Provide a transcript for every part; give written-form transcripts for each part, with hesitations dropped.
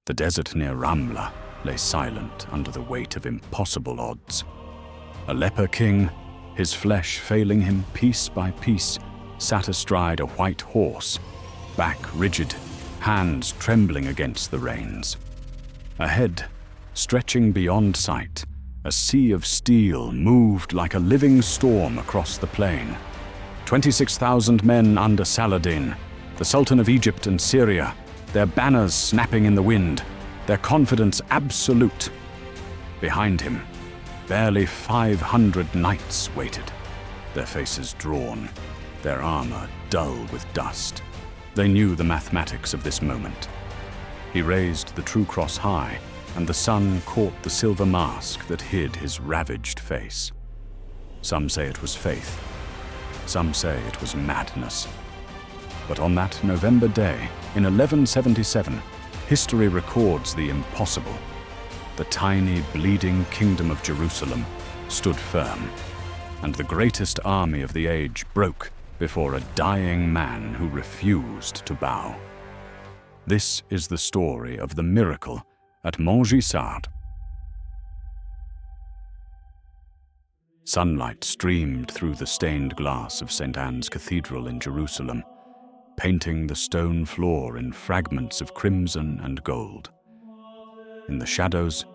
The desert near Ramla lay silent under the weight of impossible odds. A leper king, his flesh failing him piece by piece, sat astride a white horse, back rigid, hands trembling against the reins. Ahead, stretching beyond sight, a sea of steel moved like a living storm across the plain. 26,000 men under Saladin, the Sultan of Egypt and Syria, their banners snapping in the wind, their confidence absolute. Behind him, barely 500 knights waited, their faces drawn, their armor dull with dust. They knew the mathematics of this moment. He raised the true cross high, and the sun caught the silver mask that hid his ravaged face. Some say it was faith. Some say it was madness. But on that November day, in 1177, history records the impossible. The tiny, bleeding kingdom of Jerusalem stood firm, and the greatest army of the age broke before a dying man who refused to bow. This is the story of the miracle at Montgisard. Sunlight streamed through the stained glass of St. Anne's Cathedral in Jerusalem, painting the stone floor in fragments of crimson and gold. In the shadows,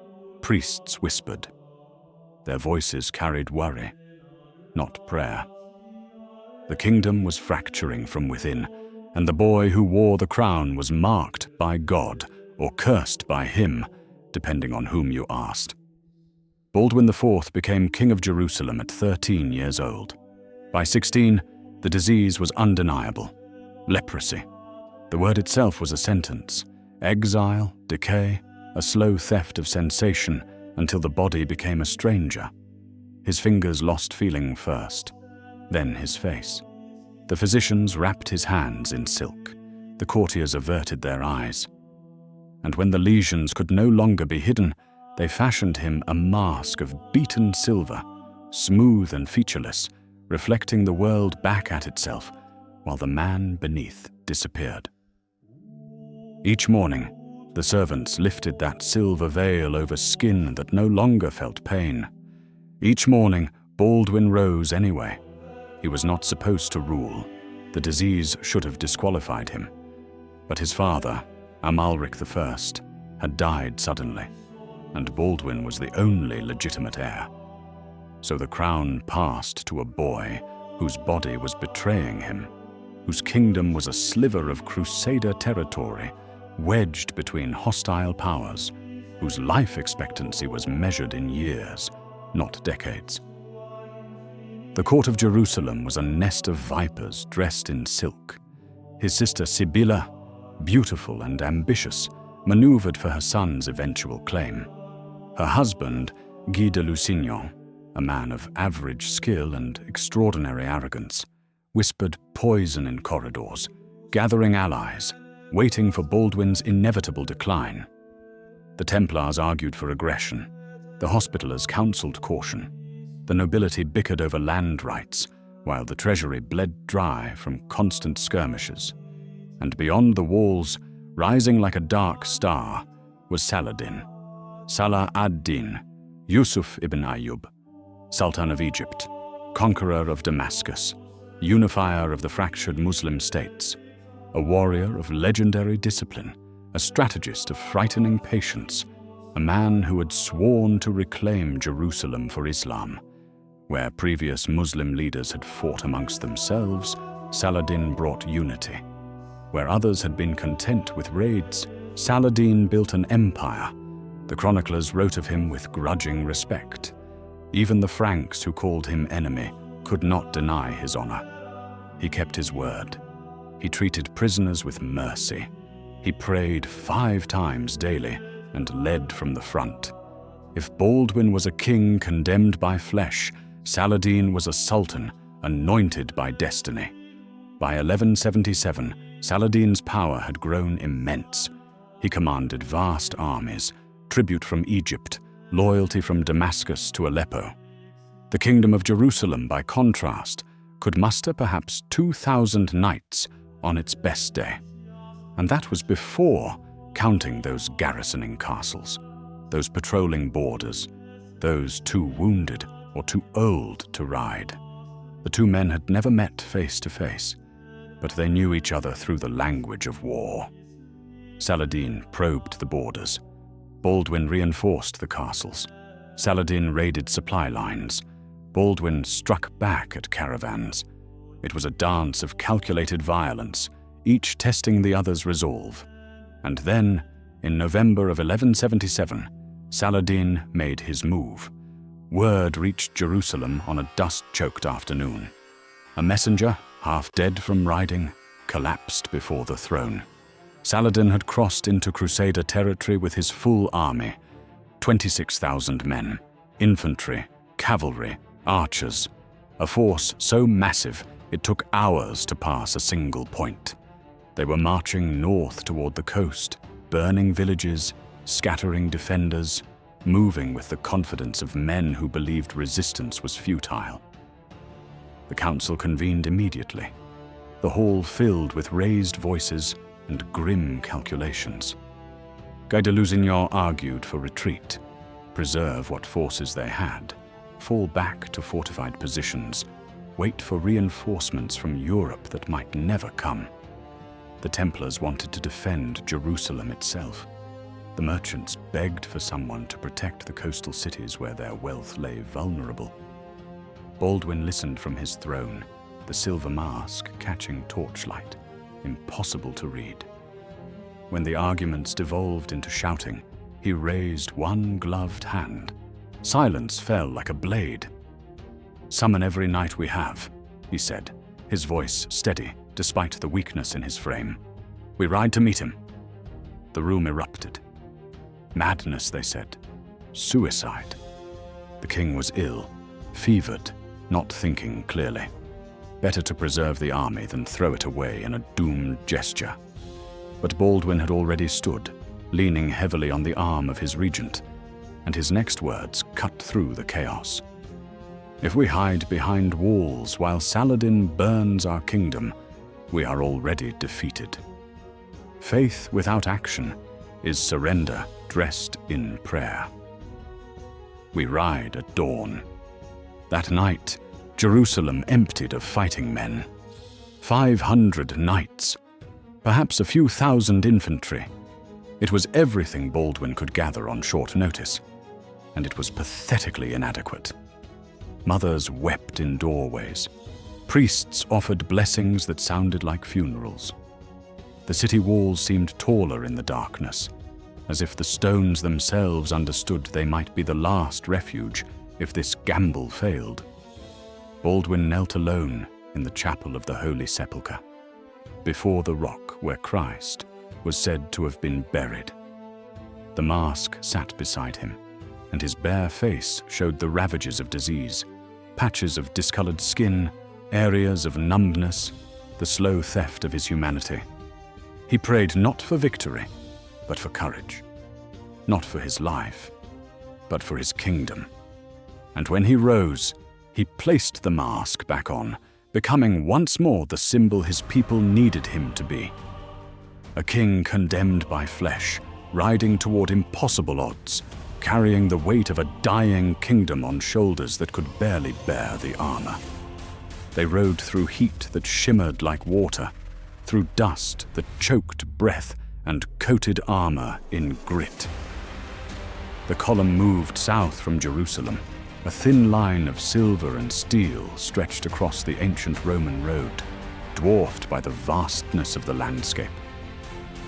priests whispered. Their voices carried worry, not prayer. The kingdom was fracturing from within, and the boy who wore the crown was marked by God or cursed by him, depending on whom you asked. Baldwin IV became king of Jerusalem at 13 years old. By 16, the disease was undeniable. Leprosy. The word itself was a sentence. Exile, decay, a slow theft of sensation until the body became a stranger. His fingers lost feeling first, then his face. The physicians wrapped his hands in silk. The courtiers averted their eyes. And when the lesions could no longer be hidden, they fashioned him a mask of beaten silver, smooth and featureless, reflecting the world back at itself, while the man beneath disappeared. Each morning, the servants lifted that silver veil over skin that no longer felt pain. Each morning, Baldwin rose anyway. He was not supposed to rule. The disease should have disqualified him. But his father, Amalric I, had died suddenly, and Baldwin was the only legitimate heir. So the crown passed to a boy whose body was betraying him, whose kingdom was a sliver of Crusader territory, wedged between hostile powers, whose life expectancy was measured in years, not decades. The court of Jerusalem was a nest of vipers dressed in silk. His sister Sibylla, beautiful and ambitious, maneuvered for her son's eventual claim. Her husband, Guy de Lusignan, a man of average skill and extraordinary arrogance, whispered poison in corridors, gathering allies, waiting for Baldwin's inevitable decline. The Templars argued for aggression. The Hospitallers counseled caution. The nobility bickered over land rights, while the treasury bled dry from constant skirmishes. And beyond the walls, rising like a dark star, was Saladin, Salah ad-Din, Yusuf ibn Ayyub, Sultan of Egypt, conqueror of Damascus, unifier of the fractured Muslim states, a warrior of legendary discipline, a strategist of frightening patience, a man who had sworn to reclaim Jerusalem for Islam. Where previous Muslim leaders had fought amongst themselves, Saladin brought unity. Where others had been content with raids, Saladin built an empire. The chroniclers wrote of him with grudging respect. Even the Franks who called him enemy could not deny his honor. He kept his word. He treated prisoners with mercy. He prayed 5 times daily and led from the front. If Baldwin was a king condemned by flesh, Saladin was a sultan anointed by destiny. By 1177, Saladin's power had grown immense. He commanded vast armies, tribute from Egypt, loyalty from Damascus to Aleppo. The kingdom of Jerusalem, by contrast, could muster perhaps 2,000 knights on its best day. And that was before counting those garrisoning castles, those patrolling borders, those too wounded or too old to ride. The two men had never met face to face, but they knew each other through the language of war. Saladin probed the borders. Baldwin reinforced the castles. Saladin raided supply lines. Baldwin struck back at caravans. It was a dance of calculated violence, each testing the other's resolve. And then, in November of 1177, Saladin made his move. Word reached Jerusalem on a dust-choked afternoon. A messenger, half dead from riding, collapsed before the throne. Saladin had crossed into Crusader territory with his full army, 26,000 men, infantry, cavalry, archers, a force so massive it took hours to pass a single point. They were marching north toward the coast, burning villages, scattering defenders, moving with the confidence of men who believed resistance was futile. The council convened immediately, the hall filled with raised voices and grim calculations. Guy de Lusignan argued for retreat, preserve what forces they had, fall back to fortified positions, wait for reinforcements from Europe that might never come. The Templars wanted to defend Jerusalem itself. The merchants begged for someone to protect the coastal cities where their wealth lay vulnerable. Baldwin listened from his throne, the silver mask catching torchlight, impossible to read. When the arguments devolved into shouting, he raised one gloved hand. Silence fell like a blade. "Summon every knight we have," he said, his voice steady despite the weakness in his frame. "We ride to meet him." The room erupted. Madness, they said. Suicide. The king was ill, fevered, not thinking clearly. Better to preserve the army than throw it away in a doomed gesture. But Baldwin had already stood, leaning heavily on the arm of his regent, and his next words cut through the chaos. "If we hide behind walls while Saladin burns our kingdom, we are already defeated. Faith without action is surrender dressed in prayer. We ride at dawn." That night, Jerusalem emptied of fighting men. 500 knights, perhaps a few thousand infantry. It was everything Baldwin could gather on short notice, and it was pathetically inadequate. Mothers wept in doorways. Priests offered blessings that sounded like funerals. The city walls seemed taller in the darkness, as if the stones themselves understood they might be the last refuge if this gamble failed. Baldwin knelt alone in the chapel of the Holy Sepulchre, before the rock where Christ was said to have been buried. The mask sat beside him, and his bare face showed the ravages of disease, patches of discolored skin, areas of numbness, the slow theft of his humanity. He prayed not for victory, but for courage. Not for his life, but for his kingdom. And when he rose, he placed the mask back on, becoming once more the symbol his people needed him to be. A king condemned by flesh, riding toward impossible odds, carrying the weight of a dying kingdom on shoulders that could barely bear the armor. They rode through heat that shimmered like water, through dust that choked breath and coated armor in grit. The column moved south from Jerusalem. A thin line of silver and steel stretched across the ancient Roman road, dwarfed by the vastness of the landscape.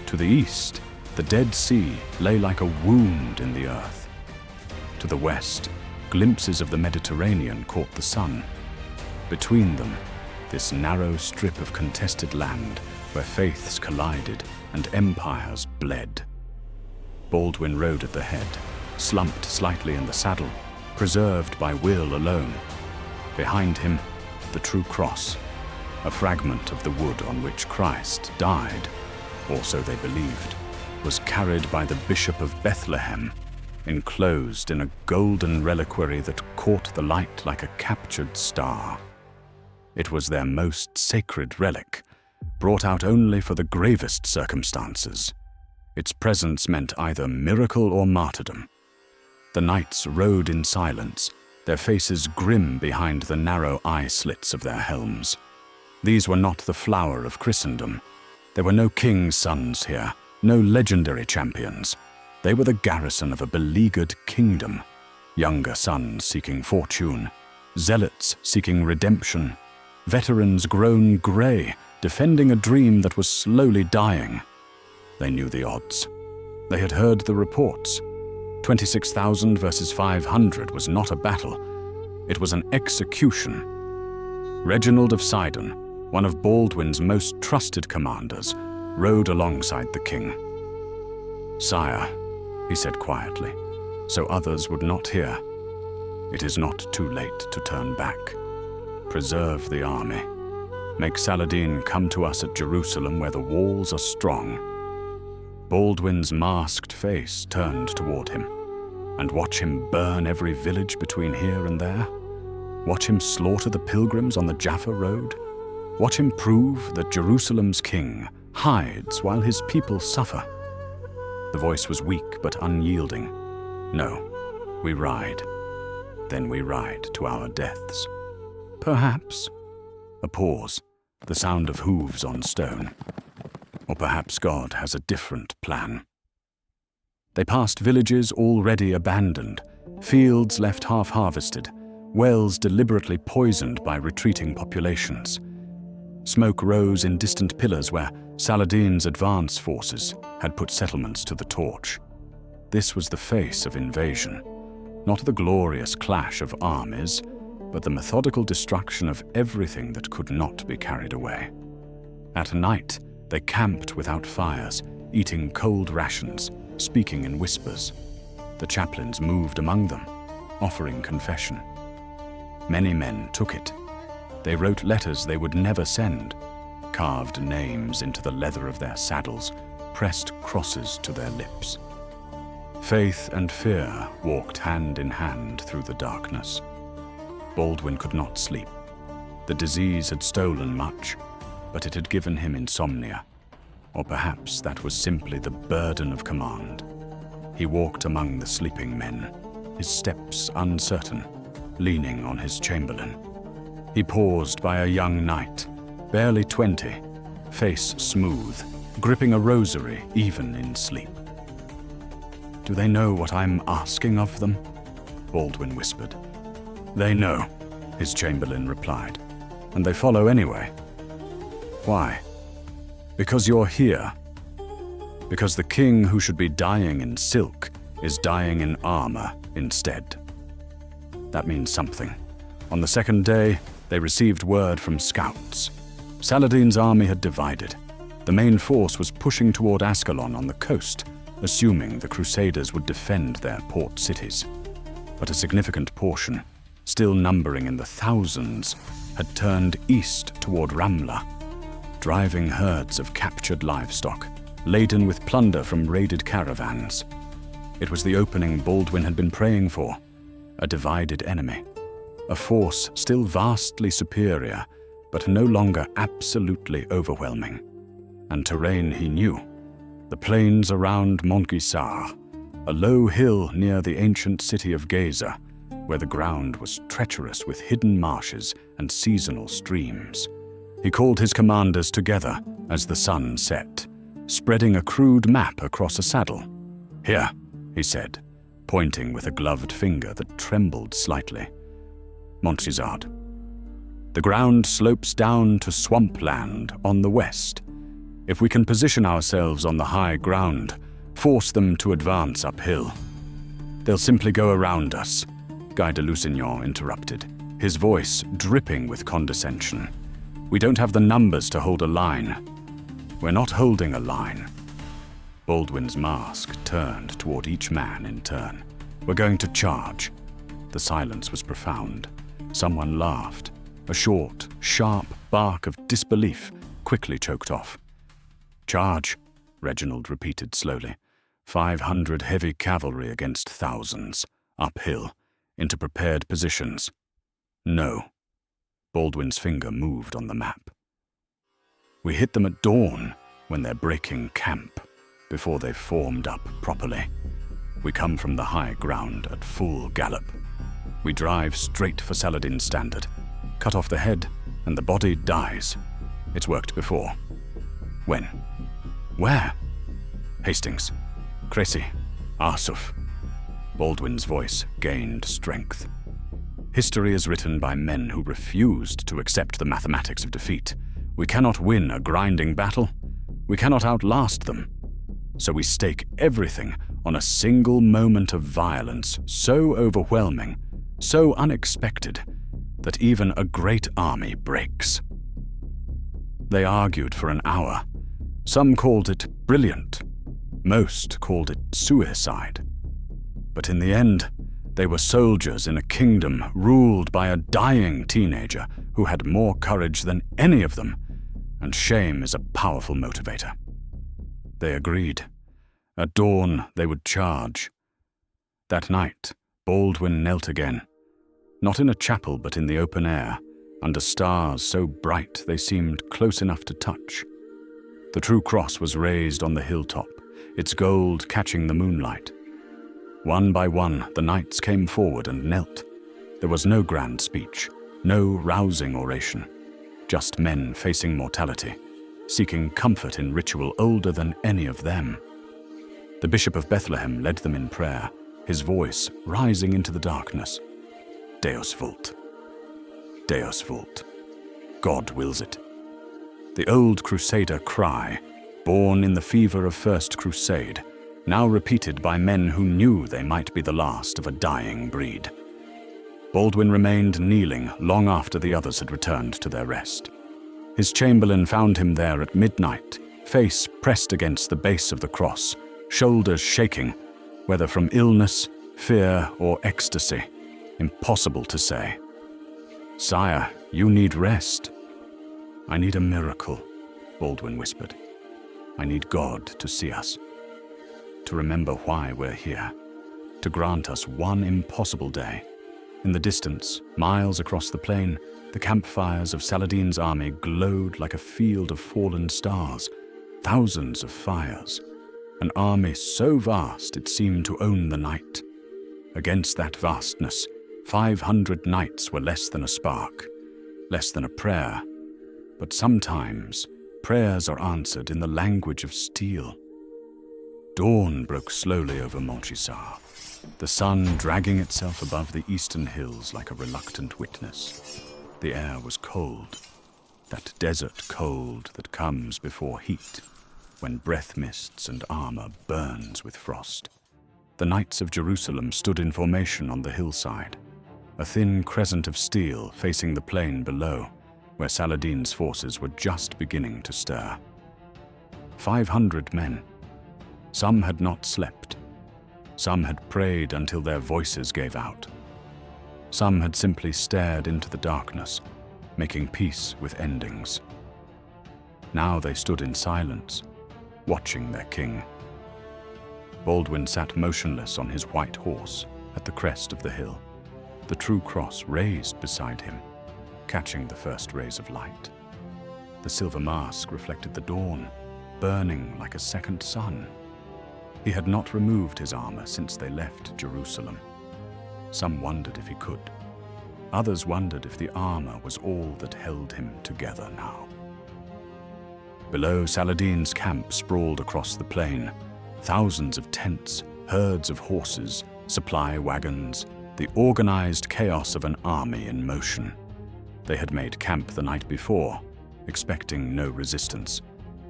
To the east, the Dead Sea lay like a wound in the earth. To the west, glimpses of the Mediterranean caught the sun. Between them, this narrow strip of contested land where faiths collided and empires bled. Baldwin rode at the head, slumped slightly in the saddle, preserved by will alone. Behind him, the true cross, a fragment of the wood on which Christ died, or so they believed, was carried by the Bishop of Bethlehem, enclosed in a golden reliquary that caught the light like a captured star. It was their most sacred relic, brought out only for the gravest circumstances. Its presence meant either miracle or martyrdom. The knights rode in silence, their faces grim behind the narrow eye slits of their helms. These were not the flower of Christendom. There were no king's sons here, no legendary champions. They were the garrison of a beleaguered kingdom. Younger sons seeking fortune, zealots seeking redemption, veterans grown grey, defending a dream that was slowly dying. They knew the odds. They had heard the reports. 26,000 versus 500 was not a battle. It was an execution. Reginald of Sidon, one of Baldwin's most trusted commanders, rode alongside the king. "Sire," he said quietly, so others would not hear, "it is not too late to turn back. Preserve the army. Make Saladin come to us at Jerusalem where the walls are strong." Baldwin's masked face turned toward him. And watch him burn every village between here and there? Watch him slaughter the pilgrims on the Jaffa road? Watch him prove that Jerusalem's king hides while his people suffer? The voice was weak but unyielding. "No, we ride. Then we ride to our deaths. Perhaps." A pause, the sound of hooves on stone. Or perhaps God has a different plan. They passed villages already abandoned, fields left half-harvested, wells deliberately poisoned by retreating populations. Smoke rose in distant pillars where Saladin's advance forces had put settlements to the torch. This was the face of invasion, not the glorious clash of armies, but the methodical destruction of everything that could not be carried away. At night, they camped without fires, eating cold rations, speaking in whispers. The chaplains moved among them, offering confession. Many men took it. They wrote letters they would never send, carved names into the leather of their saddles, pressed crosses to their lips. Faith and fear walked hand in hand through the darkness. Baldwin could not sleep. The disease had stolen much, but it had given him insomnia. Or perhaps that was simply the burden of command. He walked among the sleeping men, his steps uncertain, leaning on his chamberlain. He paused by a young knight, barely 20, face smooth, gripping a rosary even in sleep. "Do they know what I'm asking of them?" Baldwin whispered. "They know," his chamberlain replied, "and they follow anyway." "Why?" "Because you're here. Because the king who should be dying in silk is dying in armor instead." That means something. On the second day, they received word from scouts. Saladin's army had divided. The main force was pushing toward Ascalon on the coast, assuming the Crusaders would defend their port cities. But a significant portion, still numbering in the thousands, had turned east toward Ramla, driving herds of captured livestock, laden with plunder from raided caravans. It was the opening Baldwin had been praying for, a divided enemy, a force still vastly superior, but no longer absolutely overwhelming. And terrain he knew, the plains around Montgisard, a low hill near the ancient city of Gaza, where the ground was treacherous with hidden marshes and seasonal streams. He called his commanders together as the sun set, spreading a crude map across a saddle. "Here," he said, pointing with a gloved finger that trembled slightly. "Montgisard. The ground slopes down to swampland on the west. If we can position ourselves on the high ground, force them to advance uphill. They'll simply go around us," Guy de Lusignan interrupted, his voice dripping with condescension. "We don't have the numbers to hold a line." "We're not holding a line." Baldwin's mask turned toward each man in turn. "We're going to charge." The silence was profound. Someone laughed. A short, sharp bark of disbelief quickly choked off. "Charge," Reginald repeated slowly. 500 heavy cavalry against thousands, uphill, into prepared positions. "No." Baldwin's finger moved on the map. "We hit them at dawn when they're breaking camp," before they've formed up properly. We come from the high ground at full gallop. We drive straight for Saladin's standard, cut off the head, and the body dies. It's worked before. When? Where? Hastings, Crécy, Arsuf. Baldwin's voice gained strength. History is written by men who refused to accept the mathematics of defeat. We cannot win a grinding battle. We cannot outlast them. So we stake everything on a single moment of violence so overwhelming, so unexpected, that even a great army breaks. They argued for an hour. Some called it brilliant. Most called it suicide. But in the end, they were soldiers in a kingdom ruled by a dying teenager who had more courage than any of them, and shame is a powerful motivator. They agreed. At dawn, they would charge. That night, Baldwin knelt again, not in a chapel but in the open air, under stars so bright they seemed close enough to touch. The true cross was raised on the hilltop, its gold catching the moonlight. One by one, the knights came forward and knelt. There was no grand speech, no rousing oration, just men facing mortality, seeking comfort in ritual older than any of them. The Bishop of Bethlehem led them in prayer, his voice rising into the darkness. Deus vult. Deus vult. God wills it. The old Crusader cry, born in the fever of First Crusade, now repeated by men who knew they might be the last of a dying breed. Baldwin remained kneeling long after the others had returned to their rest. His chamberlain found him there at midnight, face pressed against the base of the cross, shoulders shaking, whether from illness, fear, or ecstasy. Impossible to say. "Sire, you need rest." "I need a miracle," Baldwin whispered. "I need God to see us, to remember why we're here, to grant us one impossible day." In the distance, miles across the plain, the campfires of Saladin's army glowed like a field of fallen stars, thousands of fires. An army so vast it seemed to own the night. Against that vastness, 500 knights were less than a spark, less than a prayer. But sometimes, prayers are answered in the language of steel. Dawn broke slowly over Montgisard, the sun dragging itself above the eastern hills like a reluctant witness. The air was cold, that desert cold that comes before heat, when breath mists and armor burns with frost. The knights of Jerusalem stood in formation on the hillside, a thin crescent of steel facing the plain below, where Saladin's forces were just beginning to stir. 500 men. Some had not slept. Some had prayed until their voices gave out. Some had simply stared into the darkness, making peace with endings. Now they stood in silence, watching their king. Baldwin sat motionless on his white horse at the crest of the hill, the true cross raised beside him, catching the first rays of light. The silver mask reflected the dawn, burning like a second sun. He had not removed his armor since they left Jerusalem. Some wondered if he could. Others wondered if the armor was all that held him together now. Below, Saladin's camp sprawled across the plain. Thousands of tents, herds of horses, supply wagons, the organized chaos of an army in motion. They had made camp the night before, expecting no resistance,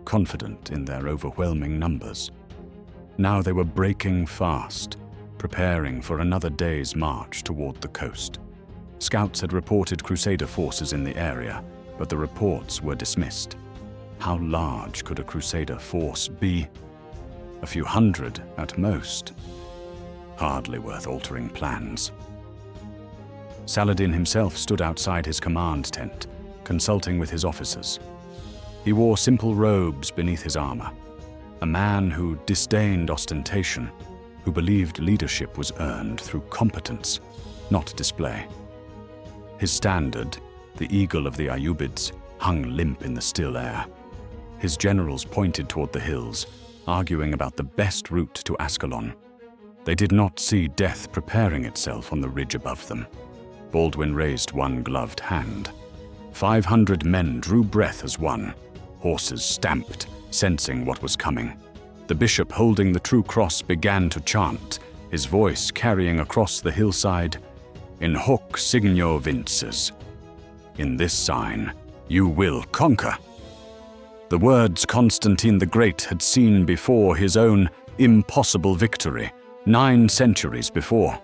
confident in their overwhelming numbers. Now they were breaking fast, preparing for another day's march toward the coast. Scouts had reported Crusader forces in the area, but the reports were dismissed. How large could a Crusader force be? A few hundred at most. Hardly worth altering plans. Saladin himself stood outside his command tent, consulting with his officers. He wore simple robes beneath his armor, a man who disdained ostentation, who believed leadership was earned through competence, not display. His standard, the eagle of the Ayyubids, hung limp in the still air. His generals pointed toward the hills, arguing about the best route to Ascalon. They did not see death preparing itself on the ridge above them. Baldwin raised one gloved hand. 500 men drew breath as one. Horses stamped, sensing what was coming. The bishop holding the true cross began to chant, his voice carrying across the hillside, "In hoc signo vinces." In this sign, you will conquer. The words Constantine the Great had seen before his own impossible victory, 9 centuries before.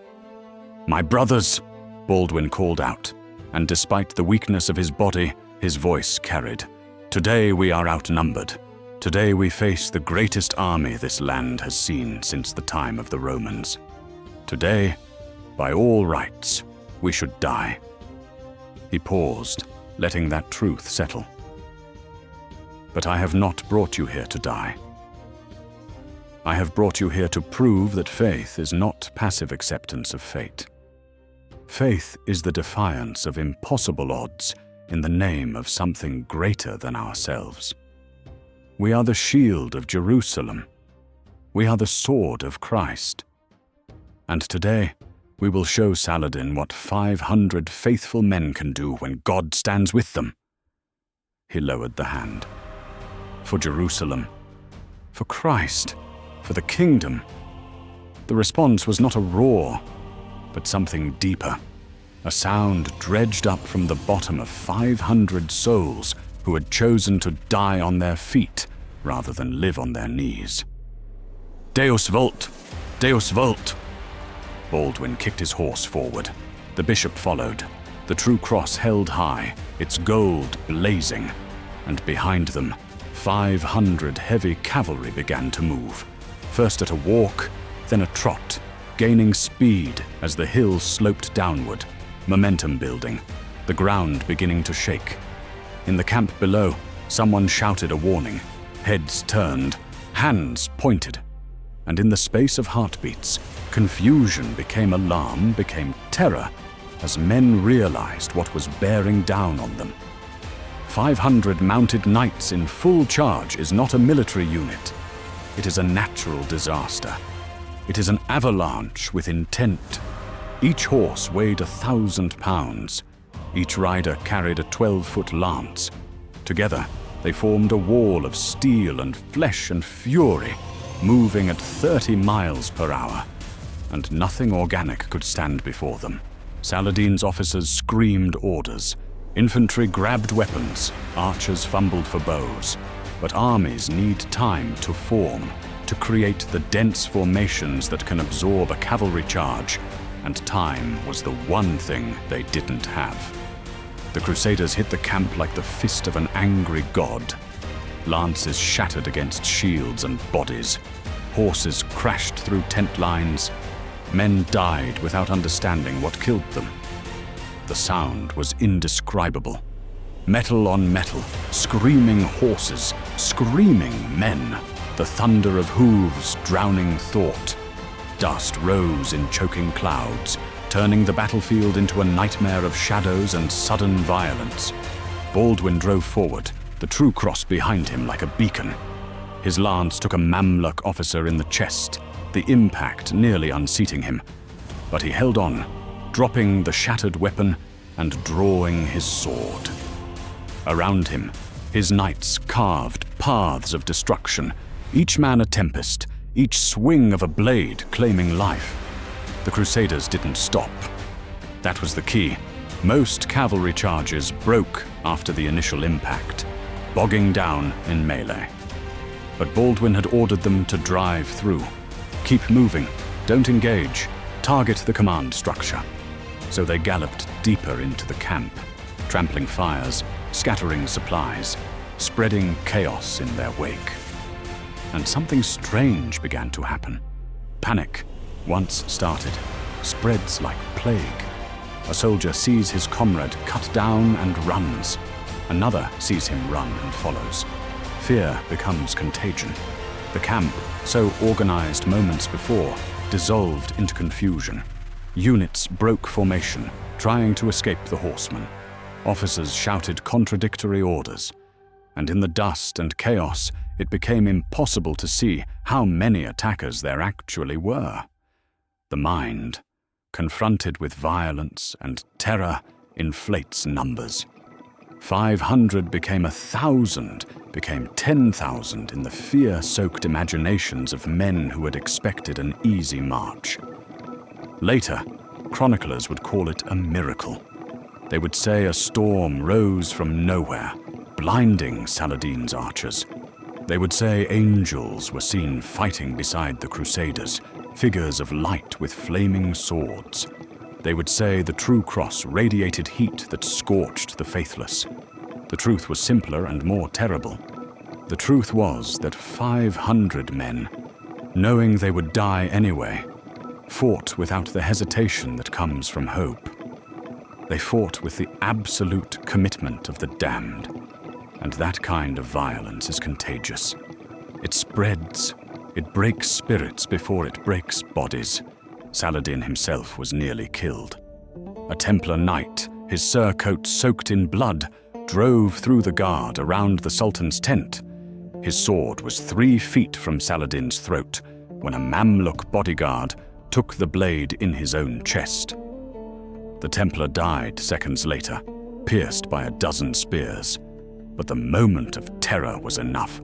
"My brothers," Baldwin called out, and despite the weakness of his body, his voice carried. "Today we are outnumbered. Today we face the greatest army this land has seen since the time of the Romans. Today, by all rights, we should die." He paused, letting that truth settle. "But I have not brought you here to die. I have brought you here to prove that faith is not passive acceptance of fate. Faith is the defiance of impossible odds in the name of something greater than ourselves. We are the shield of Jerusalem. We are the sword of Christ. And today, we will show Saladin what 500 faithful men can do when God stands with them." He lowered the hand. "For Jerusalem, for Christ, for the kingdom." The response was not a roar, but something deeper, a sound dredged up from the bottom of 500 souls who had chosen to die on their feet rather than live on their knees. "Deus vult! Deus vult!" Baldwin kicked his horse forward. The bishop followed, the true cross held high, its gold blazing, and behind them, 500 heavy cavalry began to move, first at a walk, then a trot, gaining speed as the hill sloped downward, momentum building, the ground beginning to shake. In the camp below, someone shouted a warning. Heads turned, hands pointed, and in the space of heartbeats, confusion became alarm, became terror, as men realized what was bearing down on them. 500 mounted knights in full charge is not a military unit. It is a natural disaster. It is an avalanche with intent. Each horse weighed 1,000 pounds. Each rider carried a 12-foot lance. Together, they formed a wall of steel and flesh and fury, moving at 30 miles per hour. And nothing organic could stand before them. Saladin's officers screamed orders. Infantry grabbed weapons. Archers fumbled for bows. But armies need time to form, to create the dense formations that can absorb a cavalry charge, and time was the one thing they didn't have. The Crusaders hit the camp like the fist of an angry god. Lances shattered against shields and bodies. Horses crashed through tent lines. Men died without understanding what killed them. The sound was indescribable. Metal on metal, screaming horses, screaming men, the thunder of hooves drowning thought. Dust rose in choking clouds, turning the battlefield into a nightmare of shadows and sudden violence. Baldwin drove forward, the true cross behind him like a beacon. His lance took a Mamluk officer in the chest, the impact nearly unseating him. But he held on, dropping the shattered weapon and drawing his sword. Around him, his knights carved paths of destruction, each man a tempest, each swing of a blade claiming life. The Crusaders didn't stop. That was the key. Most cavalry charges broke after the initial impact, bogging down in melee. But Baldwin had ordered them to drive through. Keep moving, don't engage, target the command structure. So they galloped deeper into the camp, trampling fires, scattering supplies, spreading chaos in their wake. And something strange began to happen. Panic, once started, spreads like plague. A soldier sees his comrade cut down and runs. Another sees him run and follows. Fear becomes contagion. The camp, so organized moments before, dissolved into confusion. Units broke formation, trying to escape the horsemen. Officers shouted contradictory orders. and in the dust and chaos it became impossible to see how many attackers there actually were. The mind, confronted with violence and terror, inflates numbers. 500 became 1,000, became 10,000 in the fear-soaked imaginations of men who had expected an easy march. Later, chroniclers would call it a miracle. They would say a storm rose from nowhere, blinding Saladin's archers. They would say angels were seen fighting beside the Crusaders, figures of light with flaming swords. They would say the true cross radiated heat that scorched the faithless. The truth was simpler and more terrible. The truth was that 500 men, knowing they would die anyway, fought without the hesitation that comes from hope. They fought with the absolute commitment of the damned, and that kind of violence is contagious. It spreads. It breaks spirits before it breaks bodies. Saladin himself was nearly killed. A Templar knight, his surcoat soaked in blood, drove through the guard around the Sultan's tent. His sword was 3 feet from Saladin's throat when a Mamluk bodyguard took the blade in his own chest. The Templar died seconds later, pierced by a dozen spears, but the moment of terror was enough.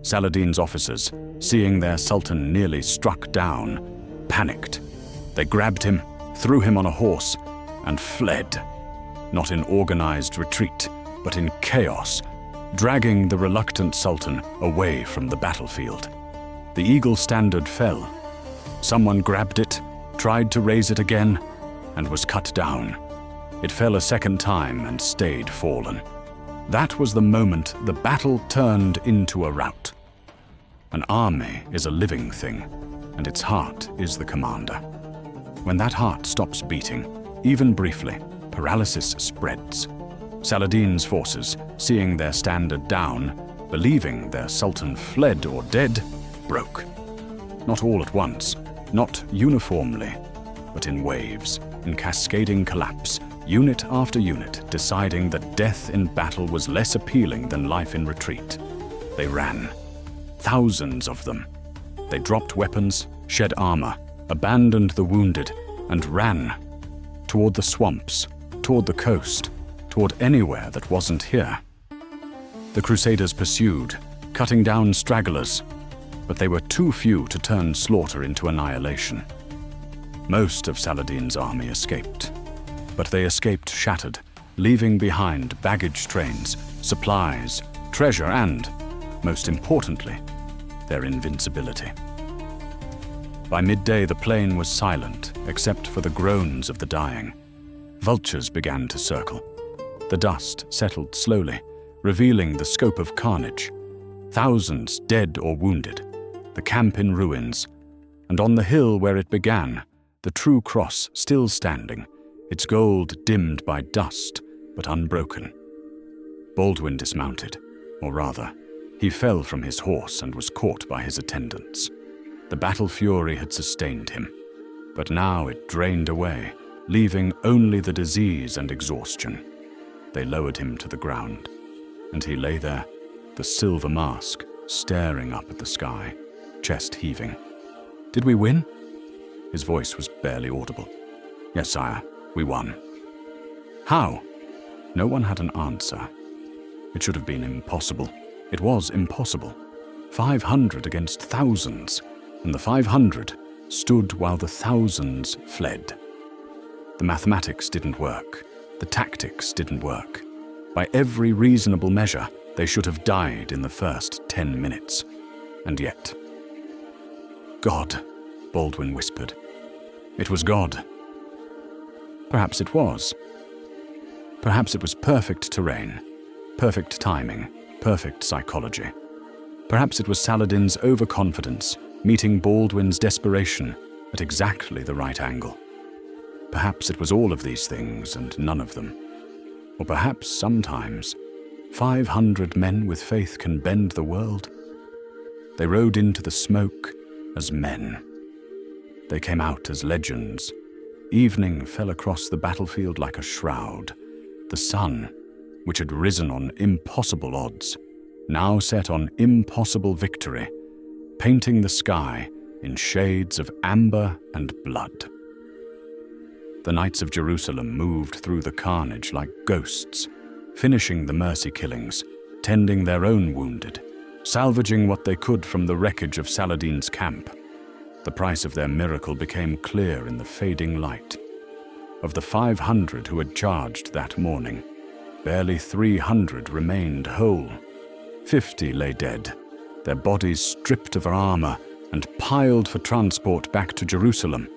Saladin's officers, seeing their Sultan nearly struck down, panicked. They grabbed him, threw him on a horse, and fled, not in organized retreat, but in chaos, dragging the reluctant Sultan away from the battlefield. The eagle standard fell. Someone grabbed it, tried to raise it again, and was cut down. It fell a second time and stayed fallen. That was the moment the battle turned into a rout. An army is a living thing, and its heart is the commander. When that heart stops beating, even briefly, paralysis spreads. Saladin's forces, seeing their standard down, believing their Sultan fled or dead, broke. Not all at once, not uniformly, but in waves, in cascading collapse, unit after unit, deciding that death in battle was less appealing than life in retreat. They ran. Thousands of them. They dropped weapons, shed armor, abandoned the wounded, and ran toward the swamps, toward the coast, toward anywhere that wasn't here. The Crusaders pursued, cutting down stragglers, but they were too few to turn slaughter into annihilation. Most of Saladin's army escaped, but they escaped shattered, leaving behind baggage trains, supplies, treasure, and, most importantly, their invincibility. By midday, the plain was silent, except for the groans of the dying. Vultures began to circle. The dust settled slowly, revealing the scope of carnage. Thousands dead or wounded, the camp in ruins, and on the hill where it began, the true cross still standing, its gold dimmed by dust, but unbroken. Baldwin dismounted, or rather, he fell from his horse and was caught by his attendants. The battle fury had sustained him, but now it drained away, leaving only the disease and exhaustion. They lowered him to the ground, and he lay there, the silver mask, staring up at the sky, chest heaving. "Did we win?" His voice was barely audible. "Yes, sire, we won." "How?" No one had an answer. It should have been impossible. It was impossible. 500 against thousands, and the 500 stood while the thousands fled. The mathematics didn't work. The tactics didn't work. By every reasonable measure, they should have died in the first 10 minutes. And yet... "God," Baldwin whispered. It was God. Perhaps it was. Perhaps it was perfect terrain, perfect timing, perfect psychology. Perhaps it was Saladin's overconfidence meeting Baldwin's desperation at exactly the right angle. Perhaps it was all of these things and none of them. Or perhaps sometimes 500 men with faith can bend the world. They rode into the smoke as men. They came out as legends. Evening fell across the battlefield like a shroud. The sun, which had risen on impossible odds, now set on impossible victory, painting the sky in shades of amber and blood. The Knights of Jerusalem moved through the carnage like ghosts, finishing the mercy killings, tending their own wounded, salvaging what they could from the wreckage of Saladin's camp. The price of their miracle became clear in the fading light. Of the 500 who had charged that morning, barely 300 remained whole. 50 lay dead, their bodies stripped of armor and piled for transport back to Jerusalem.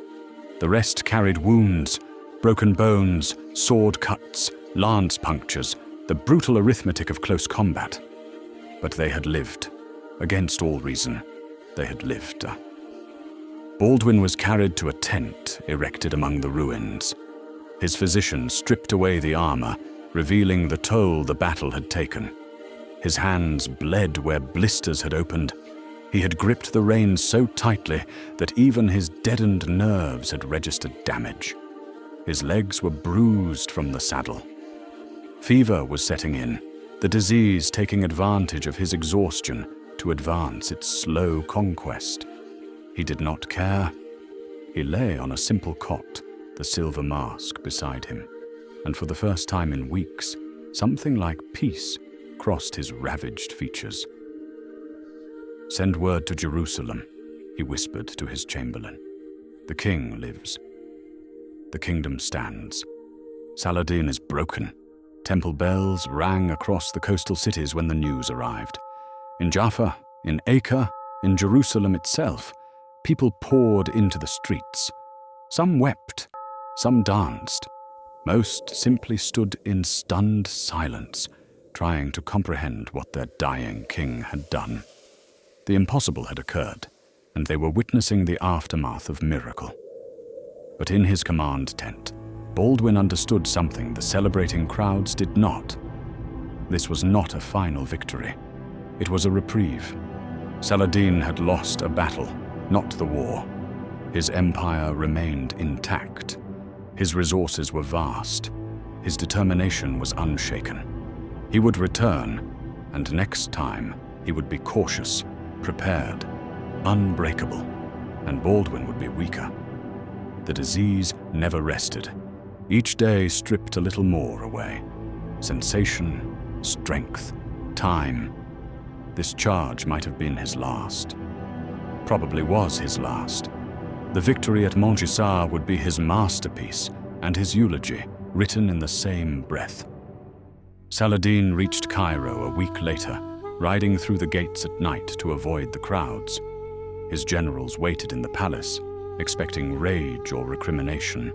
The rest carried wounds, broken bones, sword cuts, lance punctures, the brutal arithmetic of close combat. But they had lived. Against all reason, they had lived. Baldwin was carried to a tent erected among the ruins. His physicians stripped away the armor, revealing the toll the battle had taken. His hands bled where blisters had opened. He had gripped the reins so tightly that even his deadened nerves had registered damage. His legs were bruised from the saddle. Fever was setting in, the disease taking advantage of his exhaustion to advance its slow conquest. He did not care. He lay on a simple cot, the silver mask beside him, and for the first time in weeks, something like peace crossed his ravaged features. "Send word to Jerusalem," he whispered to his chamberlain. "The king lives. The kingdom stands. Saladin is broken." Temple bells rang across the coastal cities when the news arrived. In Jaffa, in Acre, in Jerusalem itself, people poured into the streets. Some wept, some danced. Most simply stood in stunned silence, trying to comprehend what their dying king had done. The impossible had occurred, and they were witnessing the aftermath of miracle. But in his command tent, Baldwin understood something the celebrating crowds did not. This was not a final victory. It was a reprieve. Saladin had lost a battle, not the war. His empire remained intact. His resources were vast. His determination was unshaken. He would return, and next time he would be cautious, prepared, unbreakable, and Baldwin would be weaker. The disease never rested. Each day stripped a little more away. Sensation, strength, time. This charge might have been his last. Probably was his last. The victory at Montgisard would be his masterpiece and his eulogy, written in the same breath. Saladin reached Cairo a week later, riding through the gates at night to avoid the crowds. His generals waited in the palace, expecting rage or recrimination.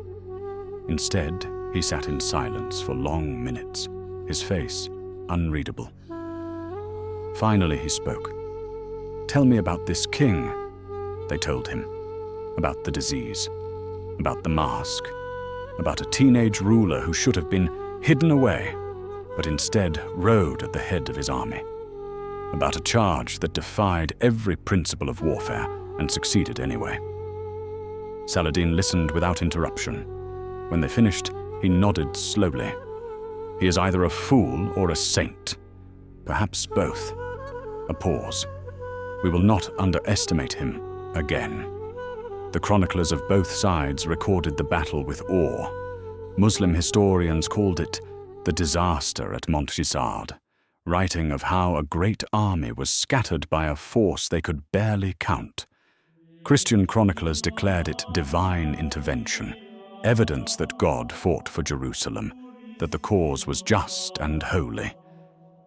Instead, he sat in silence for long minutes, his face unreadable. Finally, he spoke. "Tell me about this king," they told him. About the disease, about the mask, about a teenage ruler who should have been hidden away, but instead rode at the head of his army. About a charge that defied every principle of warfare and succeeded anyway. Saladin listened without interruption. When they finished, he nodded slowly. "He is either a fool or a saint. Perhaps both." A pause. "We will not underestimate him again." The chroniclers of both sides recorded the battle with awe. Muslim historians called it the disaster at Montgisard, writing of how a great army was scattered by a force they could barely count. Christian chroniclers declared it divine intervention, evidence that God fought for Jerusalem, that the cause was just and holy.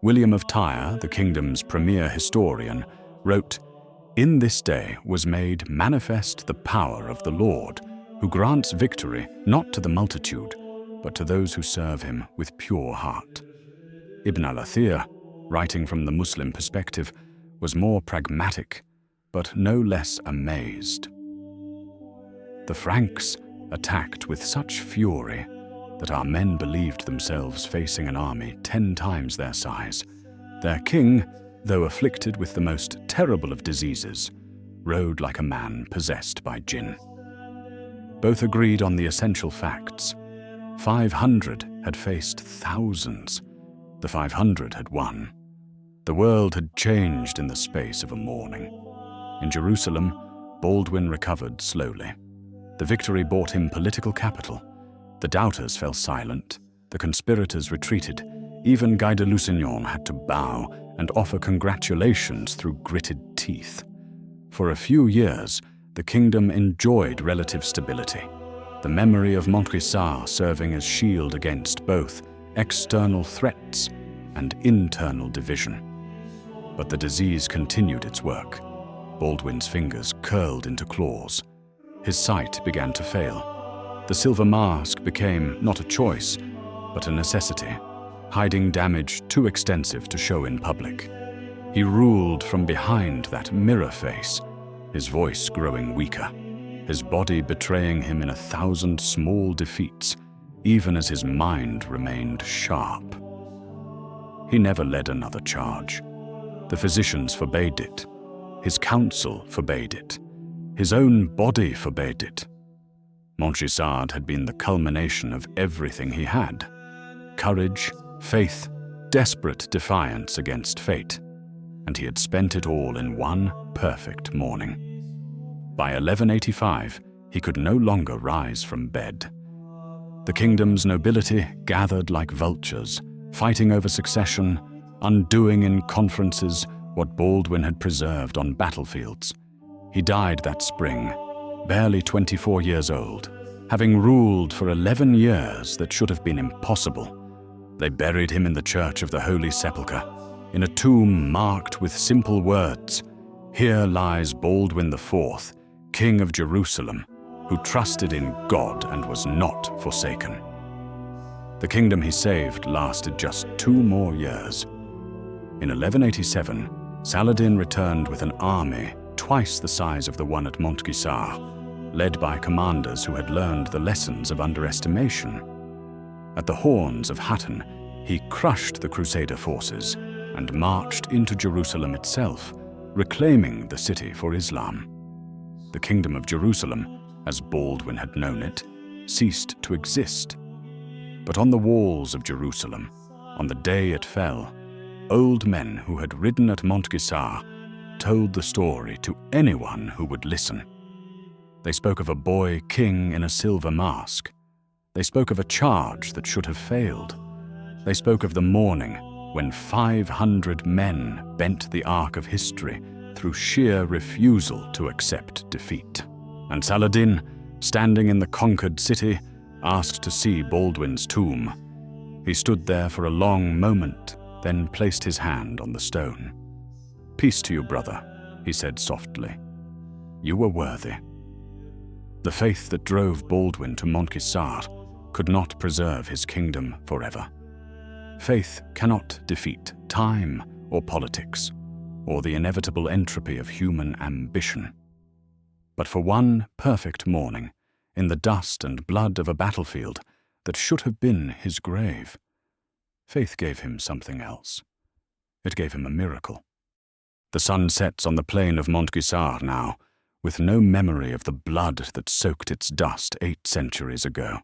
William of Tyre, the kingdom's premier historian, wrote, "In this day was made manifest the power of the Lord, who grants victory not to the multitude, but to those who serve him with pure heart." Ibn al-Athir, writing from the Muslim perspective, was more pragmatic, but no less amazed. The Franks attacked with such fury that our men believed themselves facing an army 10 times their size. Their king, though afflicted with the most terrible of diseases, rode like a man possessed by jinn. Both agreed on the essential facts. 500 had faced thousands. The 500 had won. The world had changed in the space of a morning. In Jerusalem, Baldwin recovered slowly. The victory bought him political capital. The doubters fell silent. The conspirators retreated. Even Guy de Lusignan had to bow and offer congratulations through gritted teeth. For a few years, the kingdom enjoyed relative stability, the memory of Montgisard serving as shield against both external threats and internal division. But the disease continued its work. Baldwin's fingers curled into claws. His sight began to fail. The silver mask became not a choice, but a necessity, hiding damage too extensive to show in public. He ruled from behind that mirror face, his voice growing weaker, his body betraying him in 1,000 small defeats, even as his mind remained sharp. He never led another charge. The physicians forbade it. His council forbade it. His own body forbade it. Montgisard had been the culmination of everything he had: courage, faith, desperate defiance against fate, and he had spent it all in one perfect morning. By 1185, he could no longer rise from bed. The kingdom's nobility gathered like vultures, fighting over succession, undoing in conferences what Baldwin had preserved on battlefields. He died that spring, barely 24 years old, having ruled for 11 years that should have been impossible. They buried him in the Church of the Holy Sepulchre, in a tomb marked with simple words: "Here lies Baldwin IV, King of Jerusalem, who trusted in God and was not forsaken." The kingdom he saved lasted just 2 more years. In 1187, Saladin returned with an army twice the size of the one at Montgisard, led by commanders who had learned the lessons of underestimation. At the horns of Hattin, he crushed the Crusader forces and marched into Jerusalem itself, reclaiming the city for Islam. The Kingdom of Jerusalem, as Baldwin had known it, ceased to exist. But on the walls of Jerusalem, on the day it fell, old men who had ridden at Montgisard told the story to anyone who would listen. They spoke of a boy king in a silver mask. They spoke of a charge that should have failed. They spoke of the morning when 500 men bent the arc of history through sheer refusal to accept defeat. And Saladin, standing in the conquered city, asked to see Baldwin's tomb. He stood there for a long moment, then placed his hand on the stone. "Peace to you, brother," he said softly. "You were worthy." The faith that drove Baldwin to Montgisard could not preserve his kingdom forever. Faith cannot defeat time or politics, or the inevitable entropy of human ambition. But for one perfect morning, in the dust and blood of a battlefield that should have been his grave, faith gave him something else. It gave him a miracle. The sun sets on the plain of Montgisard now, with no memory of the blood that soaked its dust 8 centuries ago.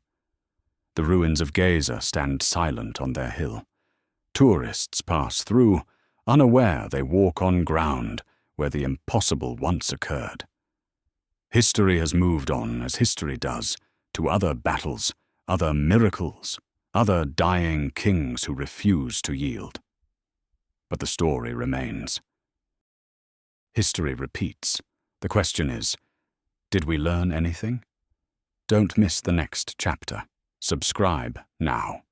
The ruins of Gaza stand silent on their hill. Tourists pass through, unaware they walk on ground where the impossible once occurred. History has moved on, as history does, to other battles, other miracles, other dying kings who refuse to yield. But the story remains. History repeats. The question is, did we learn anything? Don't miss the next chapter. Subscribe now.